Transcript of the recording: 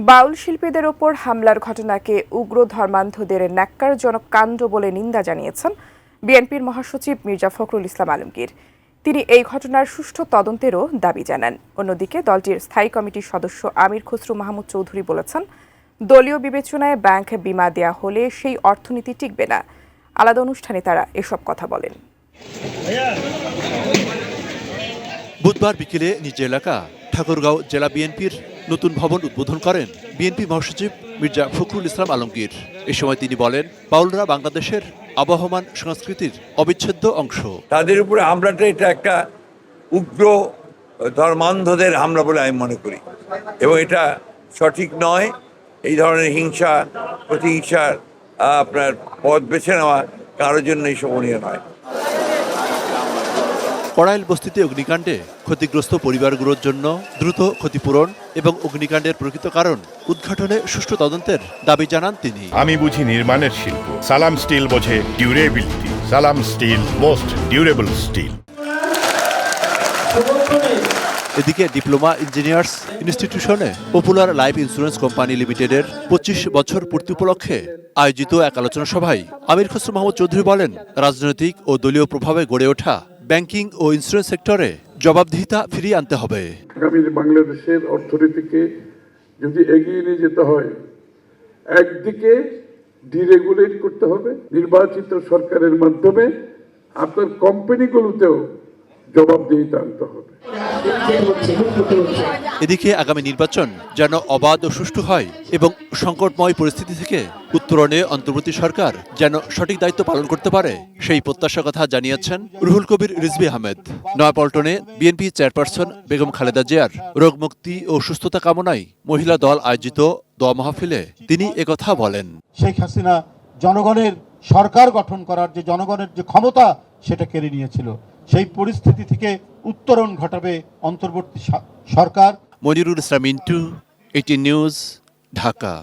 বাউল শিল্পীদের ওপর হামলার ঘটনাকে উগ্র ধর্মান্ধদের ন্যাক্কারজনক কাণ্ড বলে নিন্দা জানিয়েছেন বিএনপির মহাসচিব মির্জা ফখরুল ইসলাম আলমগীর। তিনি এই ঘটনার সুষ্ঠু তদন্তেরও দাবি জানান। অন্যদিকে দলটির স্থায়ী কমিটির সদস্য আমির খসরু মাহমুদ চৌধুরী বলেছেন, দলীয় বিবেচনায় ব্যাংক বিমা দেয়া হলে সেই অর্থনীতি টিকবে না। আলাদা অনুষ্ঠানে তারা এসব কথা বলেন। বুধবার বিকেলে নিজ এলাকা ঠাকুরগাঁও জেলা বিএনপির নতুন ভবন উদ্বোধন করেন বিএনপি মহাসচিব মির্জা ফখরুল ইসলাম আলমগীর। এ সময় তিনি বলেন, বাউলরা বাংলাদেশের আবহমান সংস্কৃতির অবিচ্ছেদ্য অংশ। তাদের উপরে হামলাটা এটা একটা উগ্র ধর্মান্ধদের হামলা বলে আমি মনে করি, এবং এটা সঠিক নয়। এই ধরনের হিংসা প্রতিহিংসার আপনার পথ বেছে নেওয়া কারোর জন্যই শোভনীয় নয়। কড়াইল বস্তিতে অগ্নিকাণ্ডে ক্ষতিগ্রস্ত পরিবারগুলোর জন্য দ্রুত ক্ষতিপূরণ এবং অগ্নিকাণ্ডের প্রকৃত কারণ উদ্ঘাটনে সুষ্ঠু তদন্তের দাবি জানান তিনি। আমি বুঝি নির্মাণের শিল্প, সালাম স্টিল বোঝে durability. Salam steel, most durable steel. এদিকে ডিপ্লোমা ইঞ্জিনিয়ার্স ইনস্টিটিউশনে পপুলার লাইফ ইন্স্যুরেন্স কোম্পানি লিমিটেডের 25 বছর পূর্তি উপলক্ষে আয়োজিত এক আলোচনা সভায় আমির খসরু মাহমুদ চৌধুরী বলেন, রাজনৈতিক ও দলীয় প্রভাবে গড়ে ওঠা ব্যাংকিং ও ইন্স্যুরেন্স সেক্টরে জবাবদিহিতা ফিরিয়ে আনতে হবে। আগামী বাংলাদেশের অর্থনীতিকে যদি এগিয়ে নিয়ে যেতে হয়, একদিকে ডিরেগুলেট করতে হবে, নির্বাচিত সরকারের মাধ্যমে আপনার কোম্পানিগুলোতেও জবাবদিহিতা আনতে হবে। এদিকে আগামী নির্বাচন যেন অবাধ ও সুষ্ঠু হয় এবং সংকটময় পরিস্থিতি থেকে উত্তরণে অন্তর্বর্তী সরকার যেন সঠিক দায়িত্ব পালন করতে পারে, সেই প্রত্যাশার কথা জানিয়েছেন রুহুল কবির রিজভী আহমেদ। নয়াপল্টনে বিএনপি চেয়ারপারসন বেগম খালেদা জিয়ার রোগ মুক্তি ও সুস্থতা কামনায় মহিলা দল আয়োজিত দোয়া মাহফিলে তিনি একথা বলেন। শেখ হাসিনা জনগণের সরকার গঠন করার যে জনগণের যে ক্ষমতা সেটা কেড়ে নিয়েছিল, সেই পরিস্থিতি থেকে উত্তরণ ঘটাবে অন্তর্বর্তী সরকার। মনিরুল ইসলাম মিন্টু, 18 নিউজ, ঢাকা।